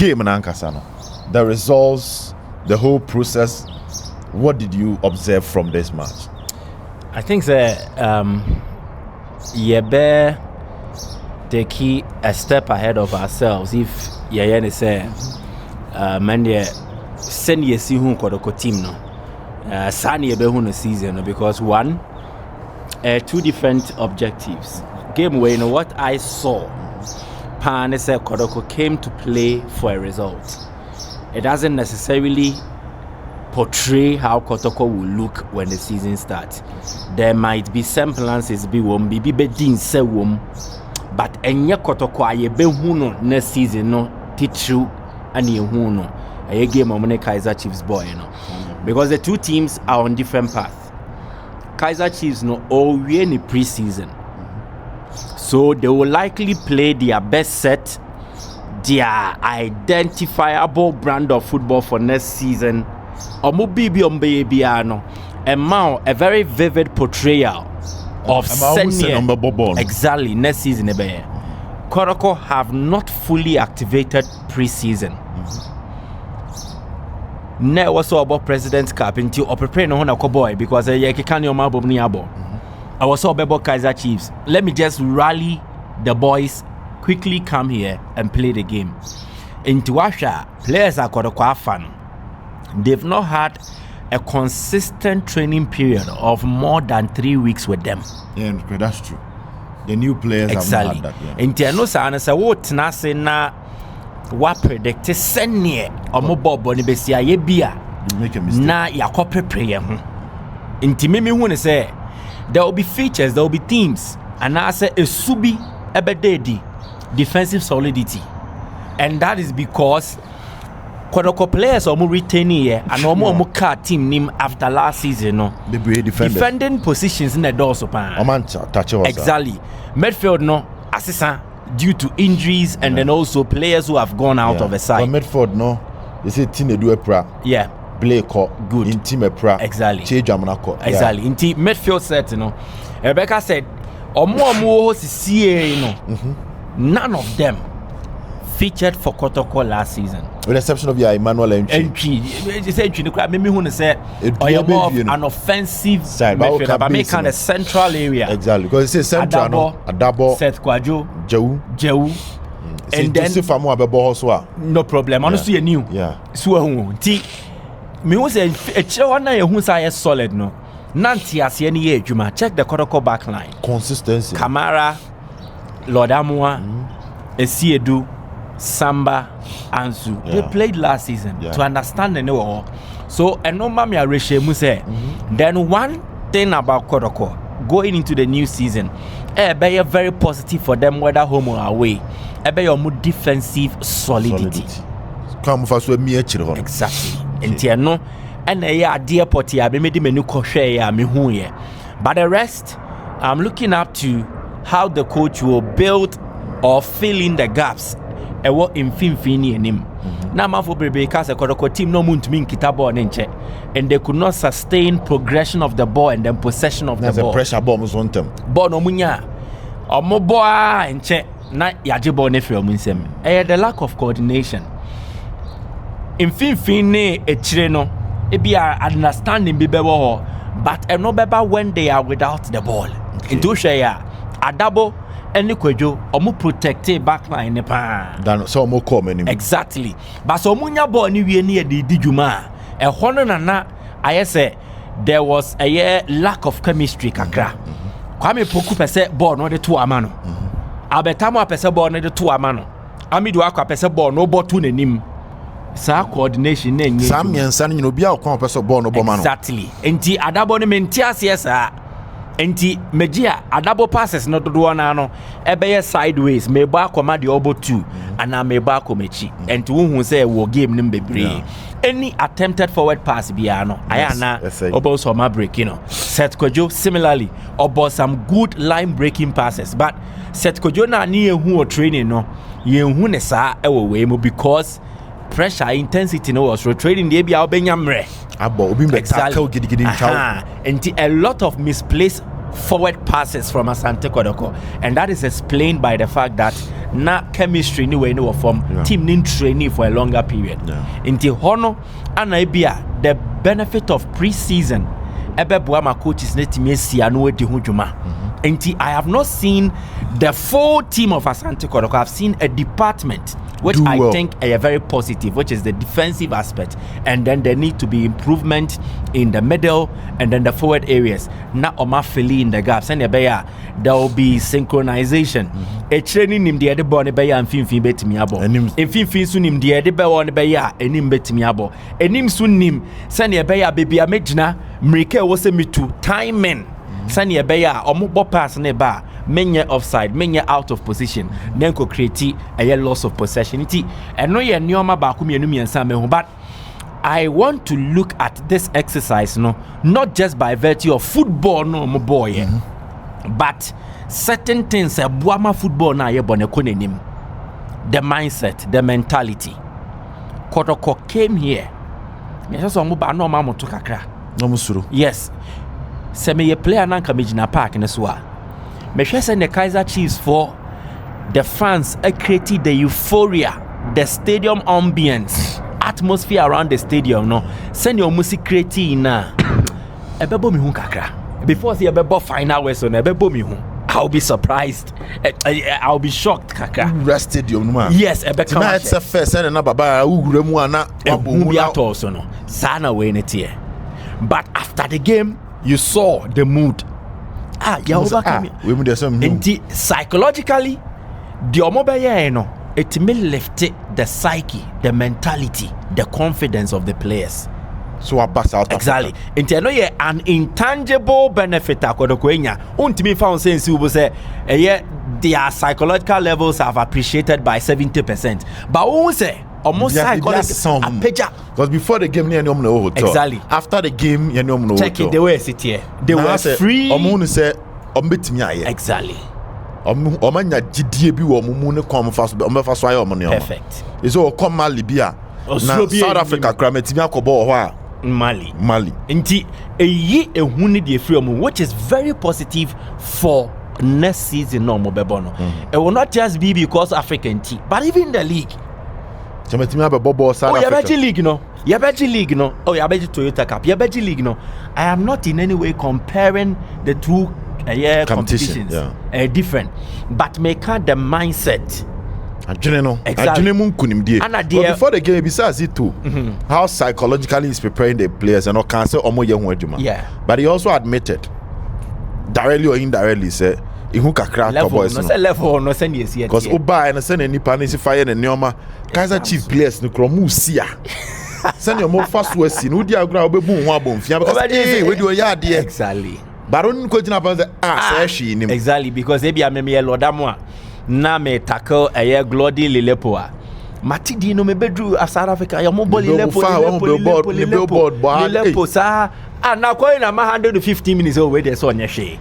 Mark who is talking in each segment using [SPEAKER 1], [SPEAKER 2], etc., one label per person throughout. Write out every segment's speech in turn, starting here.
[SPEAKER 1] game in Ankasano, the results, the whole process. What did you observe from this match?
[SPEAKER 2] I think that Yebe take a step ahead of ourselves. If Yayane say, man, send ye see who Kotoko team no. Sani Yebe who the season because one, two different objectives. Game where what I saw, Pan said Kotoko came to play for a result. It doesn't necessarily portray how Kotoko will look when the season starts. There might be semblances be din se but enye Kotoko ayebe huno next season no titru ani huno a game of Kaizer Chiefs boy because the two teams are on different paths. Kaizer Chiefs no all we any preseason, so they will likely play their best set, their identifiable brand of football for next season. A very vivid portrayal of senior. Exactly, next season. Kotoko have not fully activated preseason. Ne was about President's Cup until I prepare no one boy because I can't your mouth I was about Kaizer Chiefs. Let me just rally the boys, quickly come here and play the game. Into Asha, players are Kotoko fan. They've not had a consistent training period of more than 3 weeks with them.
[SPEAKER 1] Yeah, that's true. The new players
[SPEAKER 2] exactly.
[SPEAKER 1] Have not had that.
[SPEAKER 2] And Tiano Sana say what na say na what predict senior or mobile boni besia ye bia.
[SPEAKER 1] You make a mistake.
[SPEAKER 2] Na yakope prayer ho. Inti me hu say there will be features, there will be teams, and I say a subi ebededi defensive solidity. And that is because Kotoko players are more retaining here and more car team name after last season. No, defending positions in the door. So exactly. Midfield no assistant due to injuries and then also players who have gone out of the side.
[SPEAKER 1] But midfield no, they say team do a pra.
[SPEAKER 2] Yeah.
[SPEAKER 1] Blake good. In team a pra.
[SPEAKER 2] Exactly.
[SPEAKER 1] Exactly.
[SPEAKER 2] In team midfield set, Rebecca said, Omo see none of them featured for Kotoko last season.
[SPEAKER 1] With the exception of your Emmanuel entry.
[SPEAKER 2] Maybe who say more of an offensive side, but make kind of central area.
[SPEAKER 1] Exactly, because it says central. Adabo,
[SPEAKER 2] Seth Kwajo, Jewu,
[SPEAKER 1] and then
[SPEAKER 2] no problem. Honestly, new.
[SPEAKER 1] Yeah.
[SPEAKER 2] So me who say a chawana who say solid no. Nanti asi any ejuma. Check the Kotoko back line.
[SPEAKER 1] Consistency.
[SPEAKER 2] Kamara, Lord Amoah, Esiedu, Samba, Ansu. They played last season to understand the new. So, and no mammy say. Then one thing about Kotoko going into the new season, be very positive for them whether home or away. Be your more defensive solidity.
[SPEAKER 1] Come first with me
[SPEAKER 2] exactly. And no, and dear potty, I made him a new crochet. But the rest, I'm looking up to how the coach will build or fill in the gaps. And what in Finfini and him. Now, my for because a Kotoko team no moon to mean Kitabo and they could not sustain progression of the ball and then possession of the ball.
[SPEAKER 1] A pressure bomb was on them.
[SPEAKER 2] Bono Munya or Moboa and check not Yajibo Nefio Munsem. The lack of coordination. In Finfini, a Chireno, it be our understanding be better, but no better when they are without the ball. Into Shaya, Adabo. Any kwejo omu protected backline nepa
[SPEAKER 1] dan so omu come anymore.
[SPEAKER 2] Exactly, but so munya ball ni wie ni di djuma e hono na I say there was a lack of chemistry kakra. Kwame Poku pese ball no de to amano abetamo pese ball no de to amano amidu akwa pese ball no ball to nanim sa coordination na nyi
[SPEAKER 1] sam yensa no obi a kwa pese ball no ball mano
[SPEAKER 2] exactly enti adabo no mentias yes enti megia adabo passes no do na no ebe sideways me ba akoma de obo 2 ana me ba akomechi enti hu say wo game nim bebre any attempted forward pass bia no ayana obo so ma break Seth Kojo similarly obo some good line breaking passes but Seth Kojo na ni ehu o training no ye hu ne sa e wo we mu because pressure intensity no was rotating the bia obenya mre
[SPEAKER 1] exactly.
[SPEAKER 2] And a lot of misplaced forward passes from Asante Kotoko, and that is explained by the fact that na chemistry ni we ni wo form team ni training for a longer period nti hono ana ebia the benefit of pre-season ebeboa ma coaches na team asia no edi ho dwuma nti I have not seen the full team of Asante Kotoko. I've seen a department which I think are very positive, which is the defensive aspect, and then there need to be improvement in the middle and then the forward areas. Not Oma filling in the gaps, and there will be synchronization. A training in the other bone beya and fin bet me abo. In fin sunim the other beya beya and him bet me abo. And him sunim send a beya baby a mejna mrike was me to timing. Sani ebeya omo bo pass ne ba menye offside menye out of position then ko create a loss of possession iti eno ye nioma ba ko mienu miensa me ho. But I want to look at this exercise no not just by virtue of football no mo boy but certain things boama football na ye bone ko nanim, the mindset, the mentality. Kotoko came here me so mo ba no ma moto kakra
[SPEAKER 1] no musuru.
[SPEAKER 2] Yes, se me ye player na nka mejina park ne so a me hwe se ne Kaizer Chiefs for the fans created the euphoria, the stadium ambience, atmosphere around the stadium no send your music creating na ebebo mi hu kakra before say ebebo final whistle na ebebo mi hu. I'll be surprised. I'll be shocked kakra.
[SPEAKER 1] Rest stadium no.
[SPEAKER 2] Yes, ebe come.
[SPEAKER 1] Tonight it's a first and na baba ugure mu ana
[SPEAKER 2] wabomu ya to so no sana we ne tie. But after the game you saw the mood. You overcome
[SPEAKER 1] we mu dey some new.
[SPEAKER 2] Psychologically the omobeye no it may lift the psyche, the mentality, the confidence of the players.
[SPEAKER 1] So abas out
[SPEAKER 2] exactly. Inti no ye an intangible benefit akodoko enya. Untimi fa onse nsi ubo say their psychological levels have appreciated by 70%. But who say almost psychological
[SPEAKER 1] because before the game near no hotel.
[SPEAKER 2] Exactly.
[SPEAKER 1] After the game you no hotel.
[SPEAKER 2] Check it the way sit here. They were free.
[SPEAKER 1] Omo say ombetimi aye.
[SPEAKER 2] Exactly.
[SPEAKER 1] Omanya gidie bi wo mumu ne kom fa so omefa so aye omo ne omo. Perfect. Iso come Mali bia. Na South Africa krametimi akobo ho a
[SPEAKER 2] Mali.
[SPEAKER 1] Inti
[SPEAKER 2] eyi ehuni de free omo, which is very positive for next season no mo bebono. It will not just be because African team, but even the league.
[SPEAKER 1] Jametimi abebo South Africa.
[SPEAKER 2] Yabeji league no. Oh, Yabeji Toyota Cup. Yabeji league no. I am not in any way comparing the two competitions. Different. But make the mindset.
[SPEAKER 1] Exactly. But before the game, besides it too, how psychologically he's preparing the players and all cancer
[SPEAKER 2] yeah.
[SPEAKER 1] But he also admitted, directly or indirectly, say
[SPEAKER 2] level no send yes yet.
[SPEAKER 1] Because Oba and send any panisi fire and Neoma Kaizer Chief players no kromu sia. Send your more fast west in Udia Gra Obebu Wabon Fia because we do a yard
[SPEAKER 2] exactly.
[SPEAKER 1] Baron coaching up she
[SPEAKER 2] exactly because maybe I me Lodamwa. Na me tackle a year Glody Lilepoa. Matidi no me bedru a South Africa. Your mobile Lilepo sa. And now calling a 150 minutes away there's on your shade.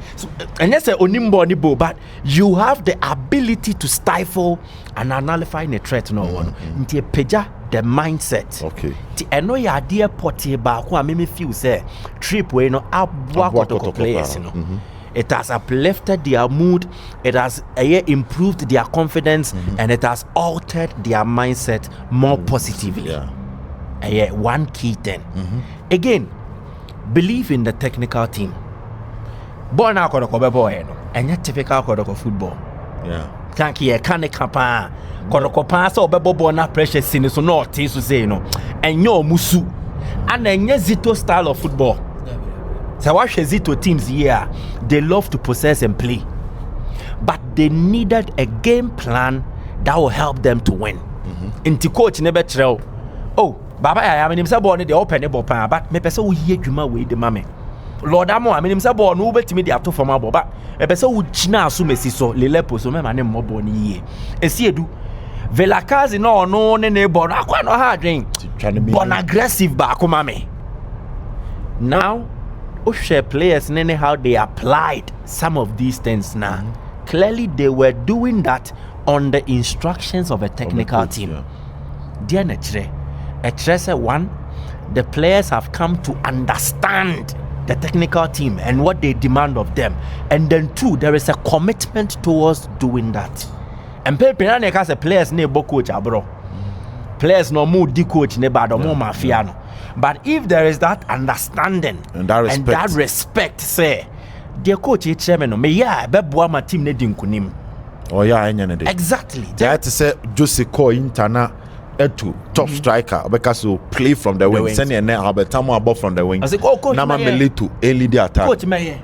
[SPEAKER 2] And that's a onimbo nibo, but you have the ability to stifle and nullify a threat no one. Nti peja the mindset.
[SPEAKER 1] Okay.
[SPEAKER 2] Ti eno ya dear potty ba ko me feel say trip we no abwa Kotoko players no. It has uplifted their mood, it has improved their confidence, and it has altered their mindset more positively. One key thing. Again, believe in the technical team. Born out Kotoko boy, and yet typical Kotoko football. Can't hear Kanekapa, Kotoko pass or Bebo na pressure sin so no to say no, and your musu, and then Zito style of football. So watch Zito teams here, they love to possess and play, but they needed a game plan that will help them to win. Inti coach never trail. Oh, Baba, I mean himself born the open able pan, but me person will hear you way the mammy. Lord Amoh, I mean himself born no bet me the after from our but a person would china assume so Lilepo so my name more born ye. And see do Velakazi no born I quite no hard drink. Born aggressive back mame. Now Usher players how they applied some of these things now. Clearly they were doing that on the instructions of a technical team. Dear Netre, one, the players have come to understand the technical team and what they demand of them. And then two, there is a commitment towards doing that. and pepe na ka say players na ebo coach abro players no more di coach ne bad more mafia no but if there is that understanding
[SPEAKER 1] and that
[SPEAKER 2] respect say the coach e chairman no me ya be boa ma team ne di nkunim
[SPEAKER 1] oh yeah enya ne dey
[SPEAKER 2] exactly
[SPEAKER 1] that say Jose Ko Intana eto top striker because you play from the wing send and Albertamo above from the wing
[SPEAKER 2] I say oh coach
[SPEAKER 1] na ma Meleto early the attack
[SPEAKER 2] coach me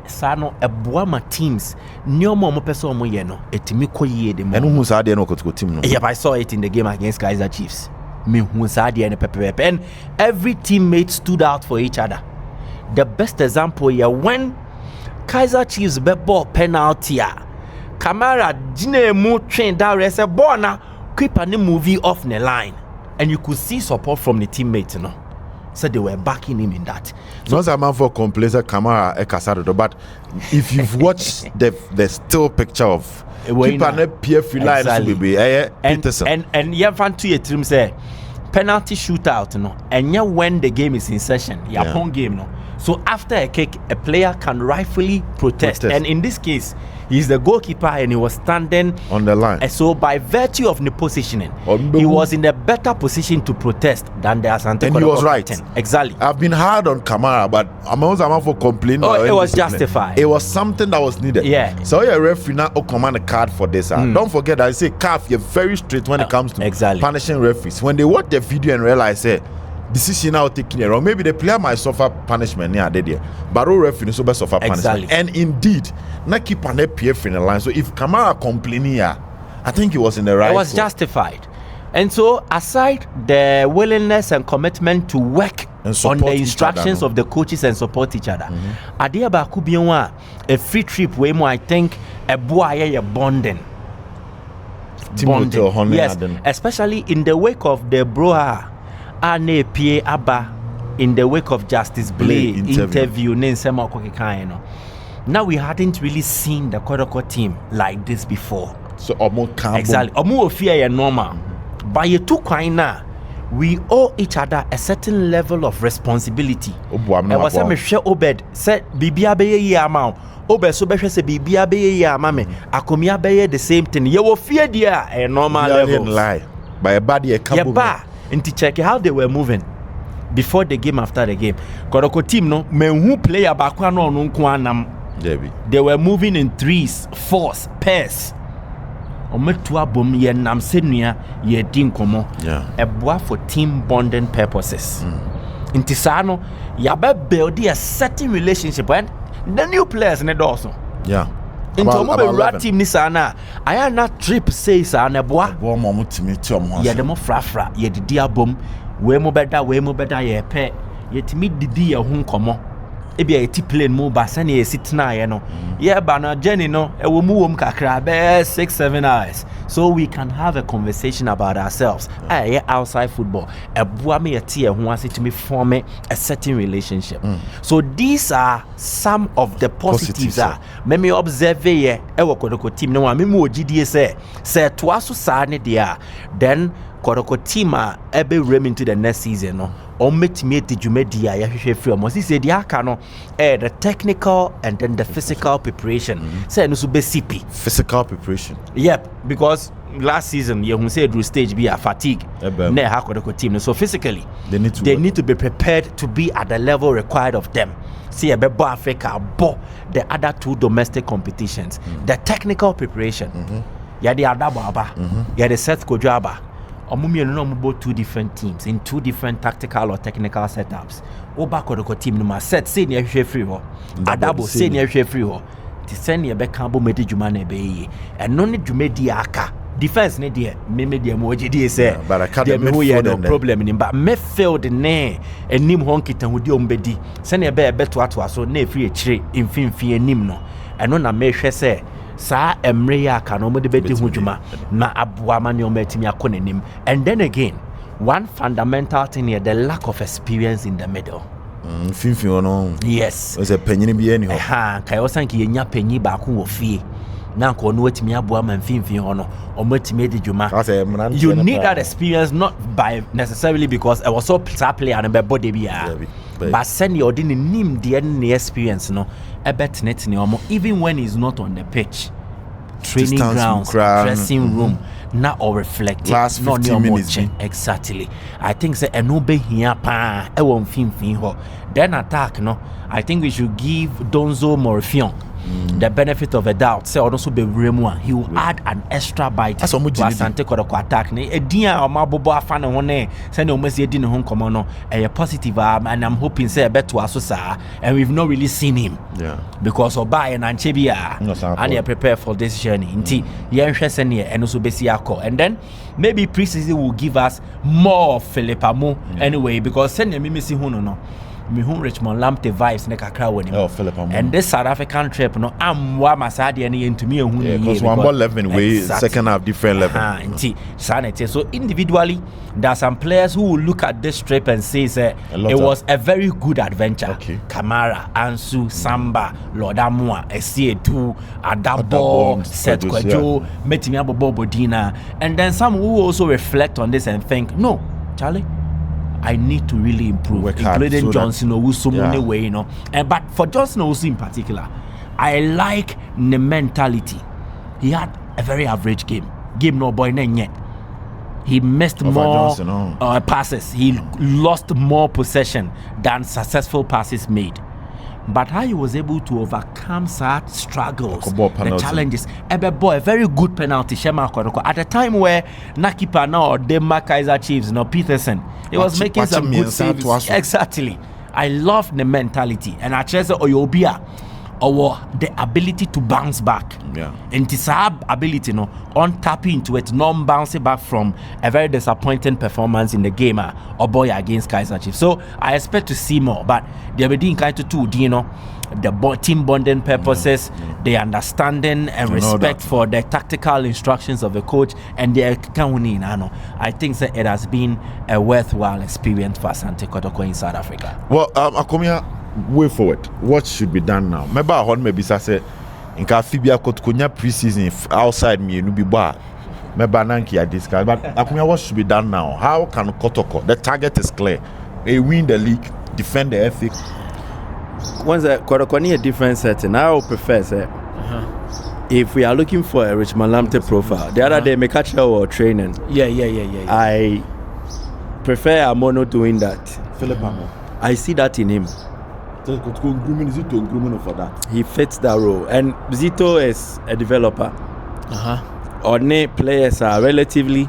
[SPEAKER 2] Sano eboa ma teams nneoma omo pese omo ye no etimi koyie de mo
[SPEAKER 1] enu hu sa de no Kotoko team no
[SPEAKER 2] yep I saw it in the game against Kaizer Chiefs me hu sa de ne pepepe and every teammate stood out for each other. The best example here when Kaizer Chiefs be ball penalty Kamara jine mu train that rest ball na keeper ni movie off the line and you could see support from the teammates no. So they were backing him in that.
[SPEAKER 1] So a man for complaints Kamara Ekasado, but if you've watched the still picture of keeper ne PF line will be Peterson
[SPEAKER 2] and you fan to your team say penalty shootout no and yeah when the game is in session home game no. So after a kick a player can rightfully protest. And in this case he's the goalkeeper and he was standing
[SPEAKER 1] on the line.
[SPEAKER 2] And so by virtue of the positioning he was in a better position to protest than the Asante.
[SPEAKER 1] And he was right.
[SPEAKER 2] Exactly.
[SPEAKER 1] I've been hard on Kamara, but I'm also for complaining.
[SPEAKER 2] Oh, it was justified.
[SPEAKER 1] It was something that was needed.
[SPEAKER 2] Yeah.
[SPEAKER 1] So your referee now command a card for this. Don't forget that I say CAF, you're very strict when it comes to punishing referees. When they watch the video and realize decision now taking it wrong, maybe the player might suffer punishment near there, but all referee so best suffer punishment. And indeed, not keep an PF in the line. So if Kamara complaining here, I think he was in the right.
[SPEAKER 2] It was justified. And so aside the willingness and commitment to work on the instructions of the coaches and support each other, Adiaba could be a free trip where I think a boy bonding. Yes, especially in the wake of the Broha Ane Pie Abba in the wake of Justice Blay interview. Now we hadn't really seen the Kotoko team like this before.
[SPEAKER 1] So Amoh
[SPEAKER 2] exactly. Amoh fear normal. By a two now, we owe each other a certain level of responsibility. I was a Michelle Obed said Bibia be ye amount. Obed so be say Bibia be ye amame. Akomia be the same thing. You will fear dia a normal level.
[SPEAKER 1] Lie. By a body a couple.
[SPEAKER 2] And to check how they were moving before the game, after the game. Kotoko team no men who play abakwa no nkuanam. They were moving in threes, fours, pairs. Ometua bom ye nam senua ye din komo. A boa for team bonding purposes. Intisano ya be build a certain relationship and the new players in the also.
[SPEAKER 1] Yeah.
[SPEAKER 2] Into a rat team ni sana. I am not trip say sana boa. Yeah, the mo fra ye the dia bom. We mo better ye pe. Ye timi didi ye hun komo. Ebi a ti plane mo ba sane ye sit na ye no. Yeah, but na journey no e wo mu wom kakra be 6-7 hours. So we can have a conversation about ourselves. Outside football. E boa me ye ti e ho ase to me form a certain relationship. So these are some of the positives me me observe ye e wo Kotoko team no me mo ogidie say to aso sa ne dia then Kotoko team ebe rem into the next season no metime the jumedia ya hwehwe free omo say the aka no the technical and then the physical preparation say no so be CP
[SPEAKER 1] physical preparation.
[SPEAKER 2] Yep, because last season you say drew stage be a fatigue na ha Kotoko team so physically they need to be prepared to be at the level required of them. See a bebo Africa bo the other two domestic competitions. The technical preparation ya the adababa ya the set kojoaba. Omumi no both two different teams in two different tactical or technical setups. Oba Kotoko team no set say near free ho. Adabo say near free ho. Ti send ye be kambo medi djuma na be yi. And no ne djuma di aka. Defense ne de me mo gidi say.
[SPEAKER 1] But academy
[SPEAKER 2] no problem in but me failed ne enim ho nkita hodi ombedi. Send ye be to ato so na free chire mfimfie enim no. Eno na me hwe say sa emre ya ka no mo de bedi ho djuma na aboa ma ne o matimi akonenim. And then again, one fundamental thing here, the lack of experience in the middle. Yes.
[SPEAKER 1] Was a penny be any
[SPEAKER 2] kai osanki ye nya penyi ba ko wo fie. Na ko no watimi aboa ma mfimfin hono o matimi edi djuma. You need that experience not by necessarily because I was so player and be body bia. But send your ordinary nim the experience no ebetnet ni omo even when he's not on the pitch. training grounds, dressing room, now or reflecting.
[SPEAKER 1] Last 15 minutes.
[SPEAKER 2] Exactly. I think say enobe here pa e won fin ho. Then attack no. I think we should give Donzo Morfion the benefit of a doubt. Say also be Remua. He will add an extra bite to Asante Kotoko attack. Ne edia o mabobo afane ho ne say no mesi edi ne ho nkomo no a positive and I'm hoping say beto aso sa and we've not really seen him.
[SPEAKER 1] Yeah.
[SPEAKER 2] Because Oba and Anchebia and they are prepared for this journey. Inti yenhwe sene and also besi akọ. And then maybe preseason will give us more Philip Amoh anyway because send me missing who no. Me who Richmond Lamptey vibes ne kakra woni.
[SPEAKER 1] Oh, Philip Amoh.
[SPEAKER 2] And this South African trip no amwa masade ne into me who
[SPEAKER 1] because one ball 11 way second half different level.
[SPEAKER 2] Inti sanity. So individually there are some players who will look at this trip and say it was a very good adventure.
[SPEAKER 1] Okay.
[SPEAKER 2] Kamara, Ansu, Samba, Lord Amoah, Esietu, Adabo, Seth Kwadwo, Metimi Abobodina, and then some who also reflect on this and think, no, Charlie, I need to really improve, including Johnson Owusu way, you know. But for Johnson Owusu in particular, I like the mentality. He had a very average game. Game no boy yet. He missed more passes. He lost more possession than successful passes made. But how he was able to overcome such struggles, the challenges, a very good penalty. At the time where Nakipa now Denmark Kaizer Chiefs, Peterson, he was making some good saves. Exactly. I love the mentality, and I just Oyobia or the ability to bounce back.
[SPEAKER 1] Yeah.
[SPEAKER 2] And this ability, on tapping into it, non-bouncing back from a very disappointing performance in the game or boy against Kaizer Chiefs. So I expect to see more, but they're being kind to do, the team bonding purposes, the understanding and respect for the tactical instructions of the coach, and the I think that it has been a worthwhile experience for Asante Kotoko in South Africa.
[SPEAKER 1] Well, Akomia, way forward, what should be done now? Maybe I maybe say in Kafibia Kotoko preseason outside me no be bar. Maybe Nanki I discuss, but Akomia, what should be done now? How can Kotoko? The target is clear. They win the league, defend the FA.
[SPEAKER 2] Once Kotoko need a different setting, I would prefer say, if we are looking for a Richmond Lamptey profile, the other day, make a or training. Yeah. I prefer Amoh doing that.
[SPEAKER 1] Philip Amoh.
[SPEAKER 2] I see that in him.
[SPEAKER 1] For that.
[SPEAKER 2] He fits that role, and Zito is a developer. Ordinary players are relatively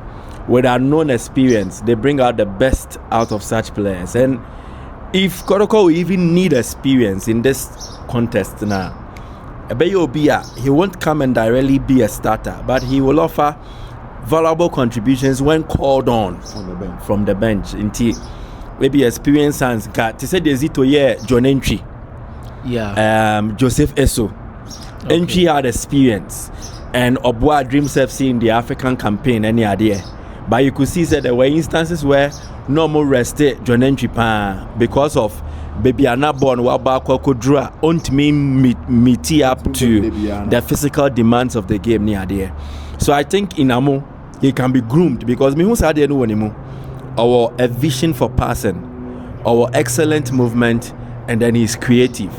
[SPEAKER 2] with unknown experience. They bring out the best out of such players, and if Kotoko will even need experience in this contest now, he won't come and directly be a starter, but he will offer valuable contributions when called on from the bench. Maybe experience and to say the Zito John Entry. Joseph Esso. Okay. Entry had experience, and Obwa dreams of seeing the African campaign any idea. But you could see that there were instances where no more rested John Entry because of baby Anna born Wabako Kudra don't meet up to the physical demands of the game near there. So I think in Amoh he can be groomed because me who said no anymore. Our a vision for passing, our excellent movement, and then he's creative.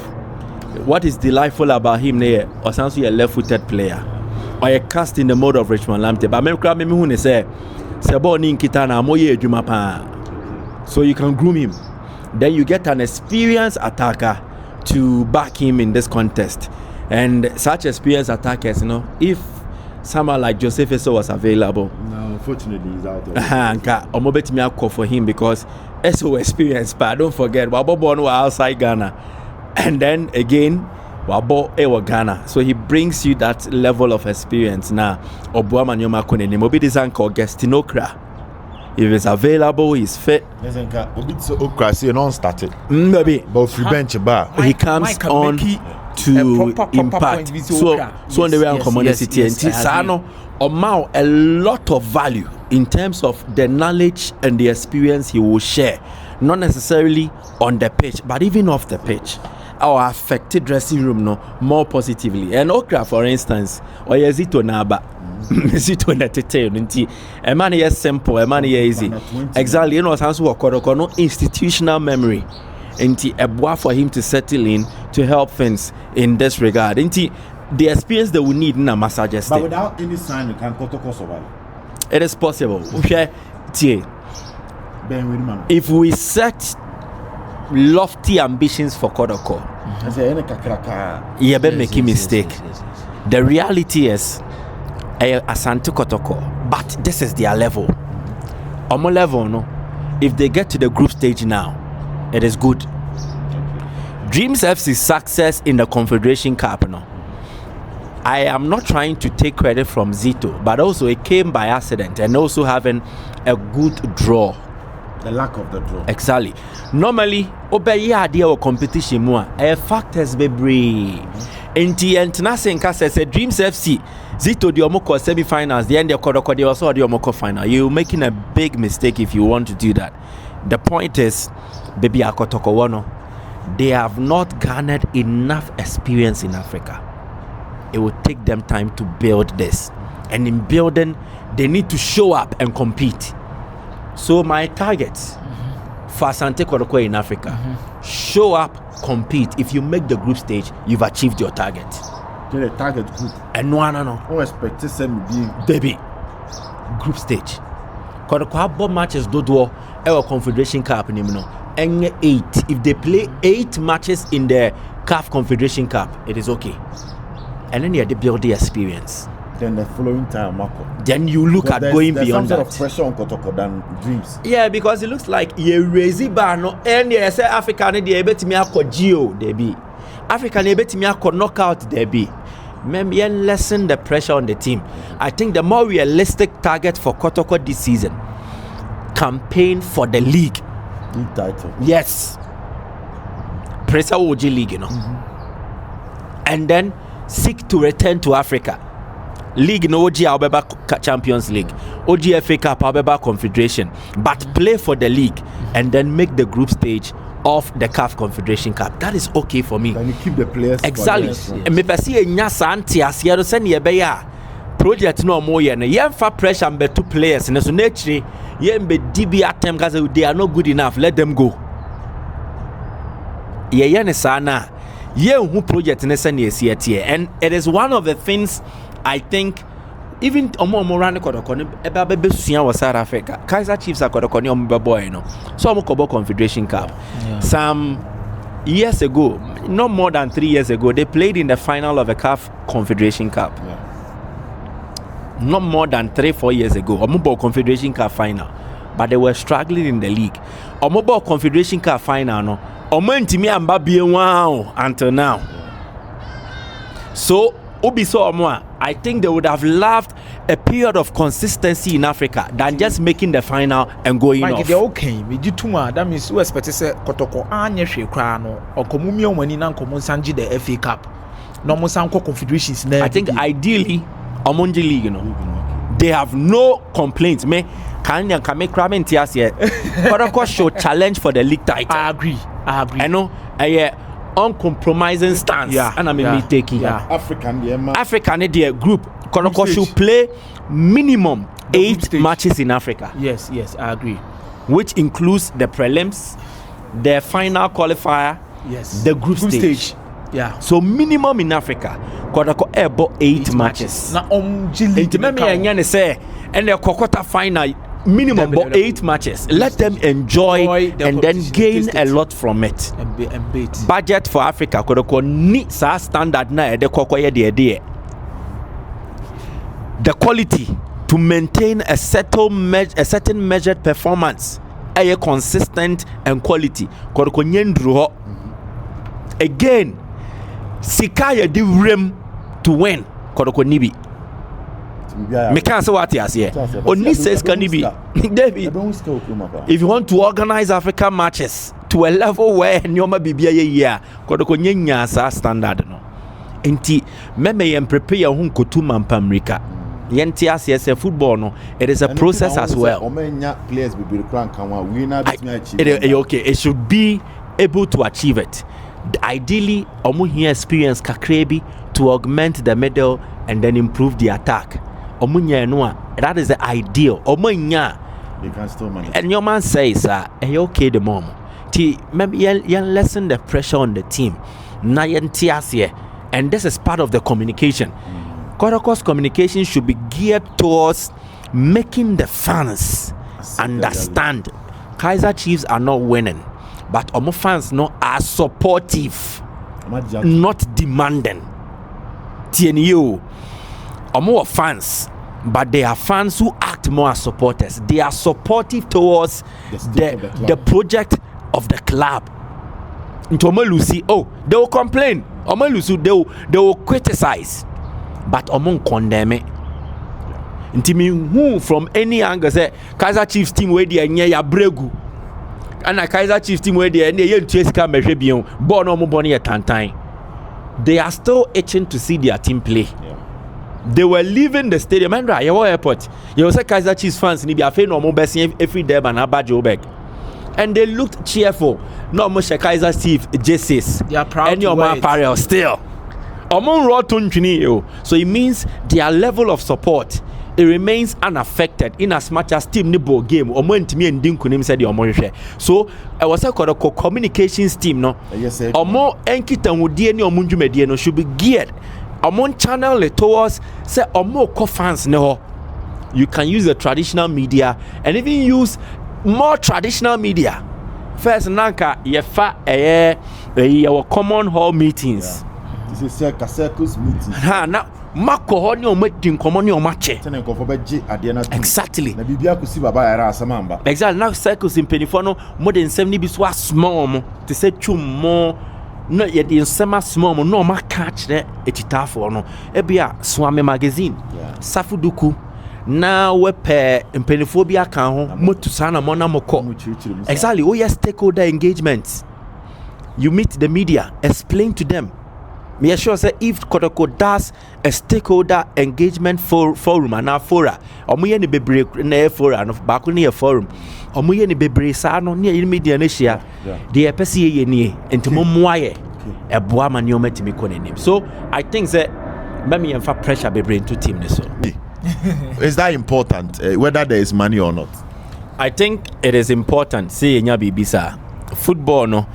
[SPEAKER 2] What is delightful about him there, or sounds like a left-footed player, or a cast in the mode of Richmond Lamptey. But me say, so you can groom him. Then you get an experienced attacker to back him in this contest. And such experienced attackers, if someone like Joseph Esso was available.
[SPEAKER 1] No, unfortunately, he's out there.
[SPEAKER 2] I'm bet me call for him because Esso experience, but don't forget, Wabo born outside Ghana. And then again, Wabo Ewa Ghana. So he brings you that level of experience now. Obuama Nyoma Kone, Mobi Dizanko, Gestinokra. If it's available, he's fit.
[SPEAKER 1] Non-started.
[SPEAKER 2] Maybe.
[SPEAKER 1] But if you bench a bar,
[SPEAKER 2] he comes on to impact. So on the way on community and Tisano amount a lot of value in terms of the knowledge and the experience he will share, not necessarily on the pitch, but even off the pitch. Our affected dressing room more positively. And Okra, for instance, or Zito Naba. Zito na tete nti a man is simple, a man is easy. Exactly, sounds like no institutional memory. Nti a boy for him to settle in to help things in this regard. Nti the experience they will need in a massage state.
[SPEAKER 1] But without any sign, you can Kotoko survive.
[SPEAKER 2] It is possible. Okay, if we set lofty ambitions for Kotoko, you better make a mistake. The reality is, Asante Kotoko, but this is their level. Omo level, no. If they get to the group stage now, it is good. Dreams FC's success in the Confederation Cup, no. I am not trying to take credit from Zito, but also it came by accident and also having a good draw.
[SPEAKER 1] The lack of the draw.
[SPEAKER 2] Exactly. Normally, obey idea or competition more. Factors be brave. International says Dreams FC. Zito the Omoko semi-finals. The end of Kotoko they also the Omoko final. You're making a big mistake if you want to do that. The point is, baby Kotoko Wano, they have not garnered enough experience in Africa. It will take them time to build this, and in building, they need to show up and compete. So my target for Asante Kotoko in Africa, show up, compete. If you make the group stage, you've achieved your target.
[SPEAKER 1] The target group.
[SPEAKER 2] And no.
[SPEAKER 1] Who expected them to be
[SPEAKER 2] baby group stage. Kotoko have both matches dodo our Confederation Cup in no. And 8. If they play 8 matches in the CAF Confederation Cup, it is okay. And then they build the experience.
[SPEAKER 1] Then the following time, Marco.
[SPEAKER 2] Then you look at going beyond that.
[SPEAKER 1] There's some sort of pressure on Kotoko than Dreams.
[SPEAKER 2] Yeah, because it looks like you raise bar no, and they say Africa they able to me akọ Geo they be. Africa they able to me akọ knockout they be. Maybe lessen the pressure on the team. I think the more realistic target for Kotoko this season, campaign for the league
[SPEAKER 1] title.
[SPEAKER 2] Yes. Pressure OG League, you know. And then seek to return to Africa. League no OG Abeba Champions League, OG FA Cup Abeba Confederation, but play for the league and then make the group stage of the CAF Confederation Cup. That is okay for me.
[SPEAKER 1] And you keep the players.
[SPEAKER 2] Exactly. And me perceive nyasa antias yero send ye be ya project no more ye na ye fa pressure mbe two players and so nature ye mbe DB attempt cause they are not good enough, let them go. Ye ne sana ye who project ne send ye see it, and it is one of the things I think even Omo run Kotoko eba be sua was South Africa. Kaizer Chiefs are Kotoko ni omo boy no. So omo kobo Confederation Cup. Yeah. Some years ago, not more than 3 years ago, they played in the final of the CAF Confederation Cup. Yeah. Not more than 3-4 years ago, omo Confederation Cup final, but they were struggling in the league. Omo Confederation Cup final no. Omo ntimi amba bie wow until now. So I think they would have loved a period of consistency in Africa than just making the final and going off.
[SPEAKER 3] Okay, that means we expect to say Kotoko anye hwe kra no okomumi omani na nkomo sanji the FA Cup. No mo sanko confederations na.
[SPEAKER 2] I think ideally Omonji League, you know, they have no complaints. Me can make cramming tias here. Kotoko show challenge for the league title.
[SPEAKER 3] I agree.
[SPEAKER 2] I know. Uncompromising stance, and I'm taking
[SPEAKER 1] African
[SPEAKER 2] the group. Kotoko should play minimum 8 matches in Africa.
[SPEAKER 3] Yes, I agree.
[SPEAKER 2] Which includes the prelims, the final qualifier, the group stage.
[SPEAKER 3] Yeah.
[SPEAKER 2] So minimum in Africa, Kotoko ebo 8 matches.
[SPEAKER 3] Na
[SPEAKER 2] Omjili say and the Kokota final minimum but 8 matches. Let them enjoy and then gain a lot from it. Budget for Africa Kotoko needs a standard na the kokoye de. The quality to maintain a certain measured performance, a consistent and quality. Kotoko nyendru again. Sikaya di rim to win. Kotoko nibi. Me can't say what he here. Only says can be David. If you want to organize African matches to a level where Nyoma Bibia year, Kotoko nyanya sa standard no. Enti meme yem prepare hun kotuma mpamrika. Yenti as football no. It is a process as well.
[SPEAKER 1] Players be
[SPEAKER 2] okay, it should be able to achieve it. Ideally, omu here experience kakrebi to augment the middle and then improve the attack. That is the ideal.
[SPEAKER 1] They can still manage.
[SPEAKER 2] And your man says, okay, the mom. Maybe you lessen the pressure on the team. Na yentiasie And this is part of the communication. Kotoko's communication should be geared towards making the fans understand Kaizer Chiefs are not winning, but Omo fans are supportive, not demanding. TNU, Omo fans, but they are fans who act more as supporters. They are supportive towards the project of the club. Into Omo Lucy, they will complain. Omo Lucy, they will criticize, but Omo condemn it. Who from any angle say Kaizer Chiefs team where they are ya bregu, and a Kaizer Chiefs team where they are near Cheska Mejebion, born or Moboni at Tantain. They are still itching to see their team play. They were leaving the stadium. And right, your airport, you say Kaizer Chiefs fans need be afraid no more best every day and Abajo back. And they looked cheerful. Not much Kaizer Chiefs jerseys. They are proud. And your apparel still. So it means their level of support, it remains unaffected in as much as team nibo game or me and Dinkunim said the Omo. So I was a communications team no. Omo Enkitan would any Omunju Mediano should be geared. Omo channel it towards say Omo co fans no. You can use the traditional media and even use more traditional media. First nanka yefa our common hall meetings.
[SPEAKER 1] This is a circus meeting.
[SPEAKER 2] Now Mako honey or meeting common your match. Exactly. Exactly. Now circles in Penifono more than 70 biswa small to say chum more. No yet in summer small no ma catch there etitafo no. Ebia Swame magazine. Safuduku. Now we pair impenophobia can motusana mona moko. Exactly. Oh yes, stakeholder engagement. You meet the media, explain to them. Me assure say if Kotoko does a stakeholder engagement forum and now fora, omuye ni bebre na fora no back ni forum. Omuye ni bebre sa no ni media na share. The pese ye ni entimo moaye. Eboa ma ni o metimi konenim. So I think that maybe em fa pressure bebre into team ni so.
[SPEAKER 1] Is that important whether there is money or not?
[SPEAKER 2] I think it is important. See nya bibisa. Football no.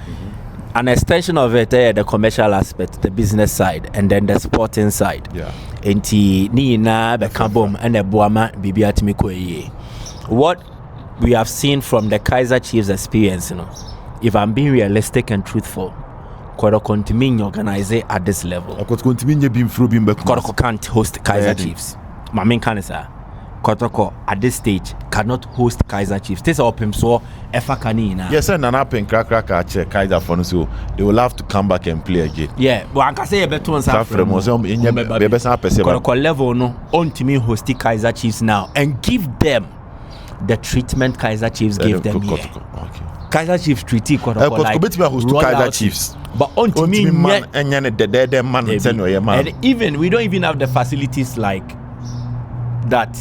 [SPEAKER 2] An extension of it, the commercial aspect, the business side, and then the sporting side. Enti ni na be kabom and the boama bibi atimi. What we have seen from the Kaizer Chiefs experience, if I'm being realistic and truthful, Kotoko continue organize at this level. Kotoko can't host Kaizer Chiefs. My main cancer. Kotoko at this stage cannot host Kaizer Chiefs. This open so efa kanina.
[SPEAKER 1] Yes, and an up in crack Kaizer for so they will have to come back and play again.
[SPEAKER 2] Yeah, but I can say a better one. Kotoko level no on to me host Kaizer Chiefs now and give them the treatment Kaizer Chiefs gave them here. Kaizer Chiefs treaty Kotoko like
[SPEAKER 1] Kaizer Chiefs.
[SPEAKER 2] But on to me
[SPEAKER 1] man and
[SPEAKER 2] even we don't even have the facilities like that.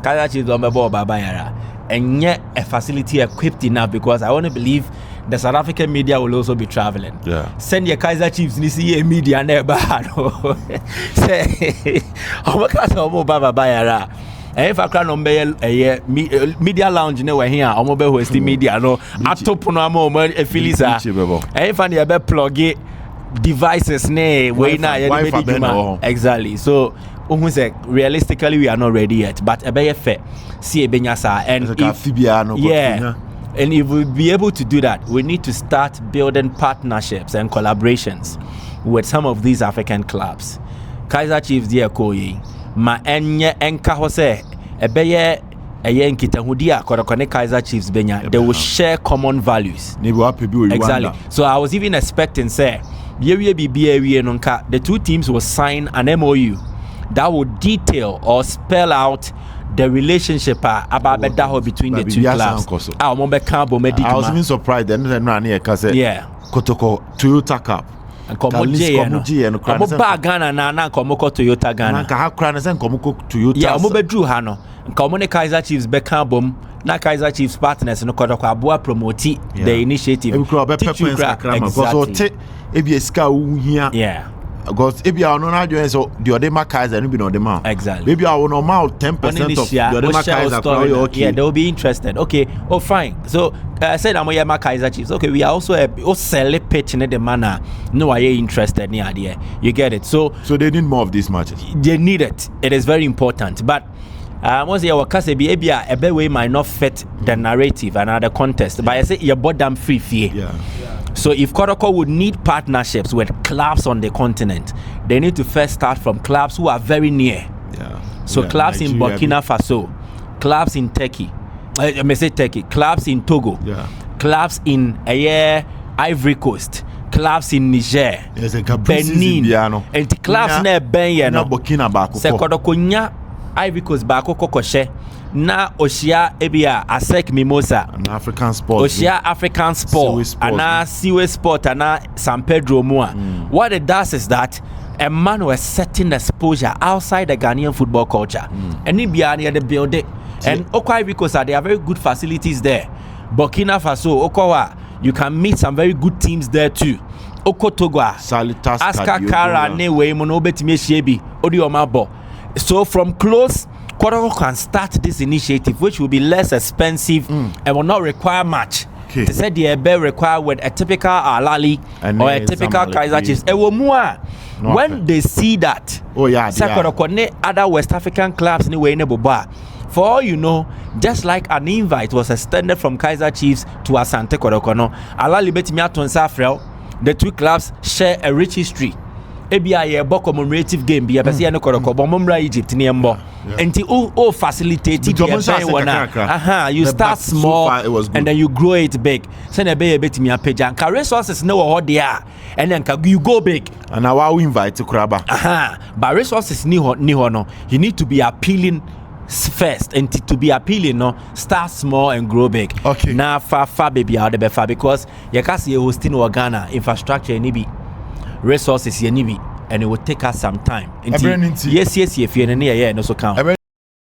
[SPEAKER 2] Kaizer Chiefs on the ball Babayara and yet a facility equipped enough because I want to believe the South African media will also be traveling. Send your Kaizer Chiefs nisi media never say Babayara. And if I can a media lounge no here, I'm mobile hosting media no atop no moment a Felisa. And if I need a plug it devices ne way now exactly. So realistically we are not ready yet, but a better fair see a benyasa and and if we be able to do that, we need to start building partnerships and collaborations with some of these African clubs. Kaizer Chiefs dear Koyi ma enye enka hose a beye enkita hudia Kotoko Kaizer Chiefs benya they will share common values. Exactly. So I was even expecting say the two teams will sign an MOU that would detail or spell out the relationship about between the two clubs. I
[SPEAKER 1] was even surprised that Kotoko Toyota Cup.
[SPEAKER 2] And Toyota Ghana. Kaizer Chiefs Bekabom, na Kaizer Chiefs partners no Kotoko abua promote the initiative.
[SPEAKER 1] because if you are not doing so, the other Kaizer, be not the man.
[SPEAKER 2] Exactly.
[SPEAKER 1] Maybe I will normal 10% of the other Kaizer.
[SPEAKER 2] Okay. Yeah, they will be interested. Okay. Oh, fine. So I said I'm a Kaizer Chiefs. Okay, we are also sell a pitch in the manner. No, I interested in the idea. You get it. So
[SPEAKER 1] they need more of these matches.
[SPEAKER 2] They need it. It is very important. But once you are a better way might not fit the narrative and the context. But I say you bought them free fee.
[SPEAKER 1] Yeah.
[SPEAKER 2] So if Kotoko would need partnerships with clubs on the continent, they need to first start from clubs who are very near.
[SPEAKER 1] Yeah.
[SPEAKER 2] So clubs in Burkina Faso, clubs in Turkey, clubs in Togo, clubs in Ivory Coast, clubs in Niger, Benin, and clubs near Benin.
[SPEAKER 1] Burkina Faso.
[SPEAKER 2] Se Kotoko nya Ivory Coast bako kokoshe. Na Oshia Ebia Asek Mimosa
[SPEAKER 1] an African sport
[SPEAKER 2] Oshia African sport and Siwe sport and San Pedro Mua. What it does is that a man was setting exposure outside the Ghanaian football culture and Ibia near the building and Okwai because there are very good facilities there. Burkina Faso Okawa, you can meet some very good teams there too. Okotogwa Aska Kara Newe Monobetime Shebi Odiomabo. So from close, Kotoko can start this initiative, which will be less expensive and will not require much. They said the ebe require with a typical Alali or a typical Kaizer Chiefs. When they see that, Kotoko other West African clubs anyway in Boba. For all you know, just like an invite was extended from Kaizer Chiefs to Asante Kotoko, Alali Betimia Tonsafrel, the two clubs share a rich history. Ebia ye bo commemorative game bi abese no Kotoko bo momra Egypt ni embo enti o facilitate the wana you start small and then you grow it big say na be betimi apeja ka resources no wo there and then you go big
[SPEAKER 1] and now we invite Kuraba
[SPEAKER 2] but resources ni ho no you need to be appealing first and to be appealing no start small and grow big.
[SPEAKER 1] Okay,
[SPEAKER 2] na far baby out the far because you can see hosting Ghana infrastructure ni bi resources and it will take us some time. Yes, if you're in the no so count.